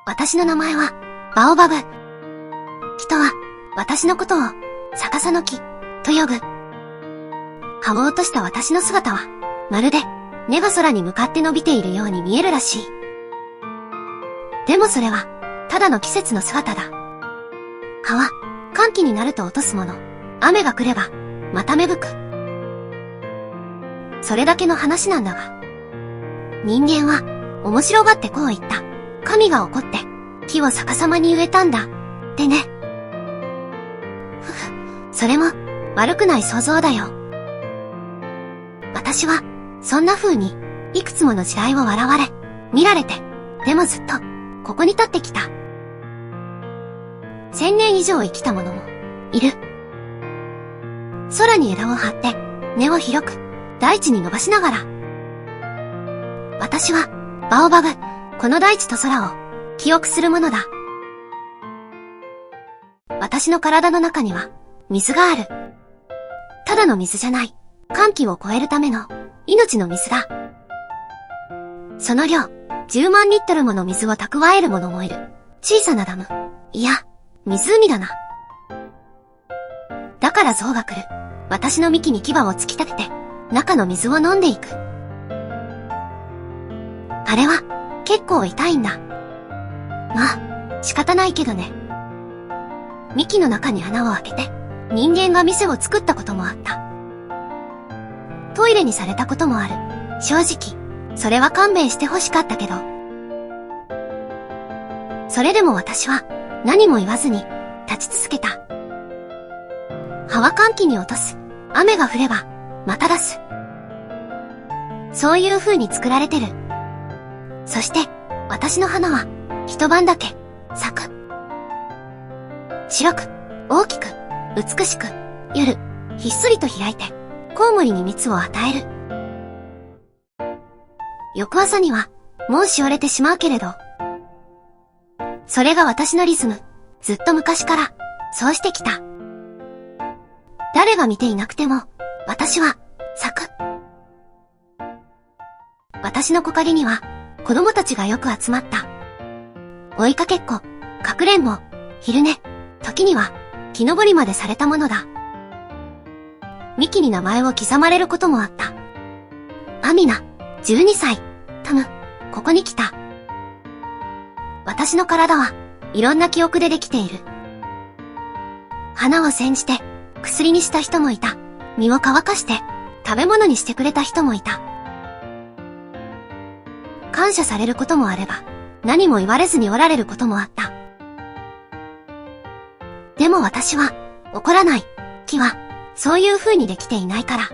私の名前は、バオバブ。人は、私のことを、逆さの木、と呼ぶ。葉を落とした私の姿は、まるで、根が空に向かって伸びているように見えるらしい。でもそれは、ただの季節の姿だ。葉は、乾季になると落とすもの。雨が来れば、また芽吹く。それだけの話なんだが。人間は、面白がってこう言った。神が怒って、木を逆さまに植えたんだ。ってね。それも、悪くない想像だよ。私は、そんな風に、いくつもの時代を笑われ、見られて、でもずっと、ここに立ってきた。1000年以上生きた者も、いる。空に枝を張って、根を広く、大地に伸ばしながら。私は、バオバブ、この大地と空を、記憶するものだ。私の体の中には、水がある。ただの水じゃない。乾季を超えるための、命の水だ。その量、10万リットルもの水を蓄える者もいる。小さなダム。いや、湖だな。だから象が来る。私の幹に牙を突き立てて、中の水を飲んでいく。あれは、結構痛いんだ。まあ、仕方ないけどね。幹の中に穴を開けて、人間が店を作ったこともあった。トイレにされたこともある。正直、それは勘弁して欲しかったけど。それでも私は、何も言わずに、立ち続けた。葉は乾季に落とす。雨が降れば、また出す。そういう風に作られてる。そして、私の花は、一晩だけ、咲く。白く、大きく、美しく、夜、ひっそりと開いて、コウモリに蜜を与える。翌朝には、もうしおれてしまうけれど。それが私のリズム。ずっと昔から、そうしてきた。誰が見ていなくても、私は、咲く。私の木陰には、子供たちがよく集まった。追いかけっこ、かくれんぼ、昼寝、時には、木登りまでされたものだ。幹に名前を刻まれることもあった。アミナ、12歳、トム、ここに来た。私の体は、いろんな記憶でできている。花を煎じて、薬にした人もいた。身を乾かして、食べ物にしてくれた人もいた。感謝されることもあれば、何も言われずにおられることもあった。でも私は、怒らない。木は、そういう風にできていないから。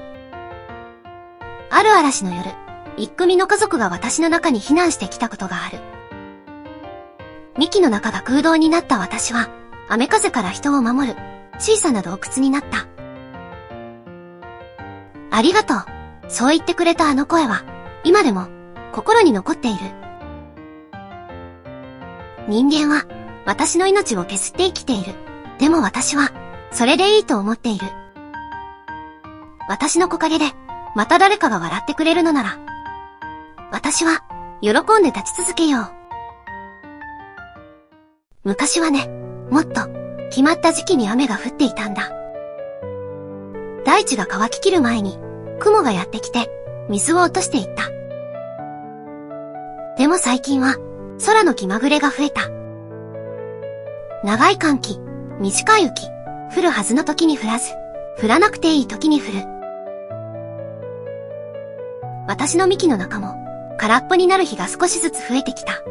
ある嵐の夜、一組の家族が私の中に避難してきたことがある。幹の中が空洞になった私は、雨風から人を守る、小さな洞窟になった。ありがとう。そう言ってくれたあの声は、今でも、心に残っている。人間は、私の命を削って生きている。でも私は、それでいいと思っている。私の木陰で、また誰かが笑ってくれるのなら、私は、喜んで立ち続けよう。昔はね、もっと、決まった時期に雨が降っていたんだ。大地が乾ききる前に、雲がやってきて、水を落としていった。でも最近は、空の気まぐれが増えた。長い寒気、短い雪、降るはずの時に降らず、降らなくていい時に降る。私の幹の中も、空っぽになる日が少しずつ増えてきた。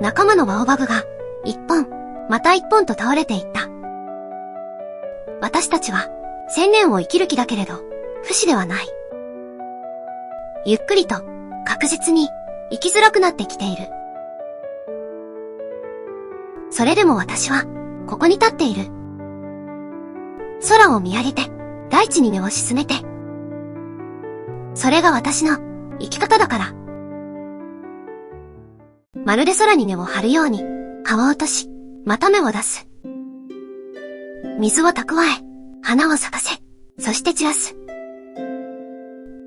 仲間のバオバブが、一本、また一本と倒れていった。私たちは、1000年を生きる気だけれど、不死ではない。ゆっくりと、確実に、生きづらくなってきている。それでも私は、ここに立っている。空を見上げて、大地に根を沈めて。それが私の、生き方だから。まるで空に根を張るように、葉を落とし、また芽を出す。水を蓄え、花を咲かせ、そして散らす。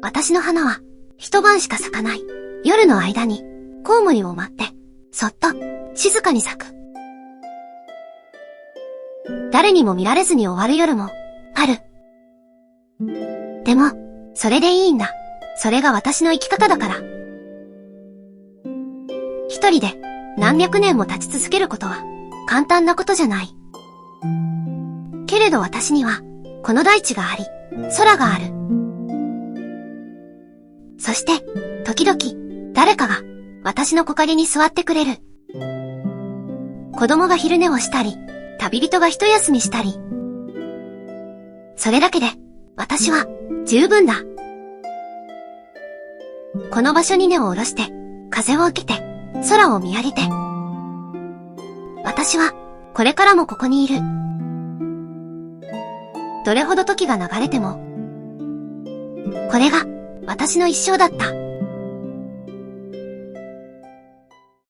私の花は、一晩しか咲かない。夜の間に、コウモリを待って、そっと、静かに咲く。誰にも見られずに終わる夜も、ある。でも、それでいいんだ。それが私の生き方だから。一人で、何百年も立ち続けることは、簡単なことじゃない。けれど私には、この大地があり、空がある。そして、時々、誰かが、私の木陰に座ってくれる。子供が昼寝をしたり、旅人が一休みしたり。それだけで、私は、十分だ。この場所に根を下ろして、風を受けて、空を見上げて。私は、これからもここにいる。どれほど時が流れても、これが、私の一生だった。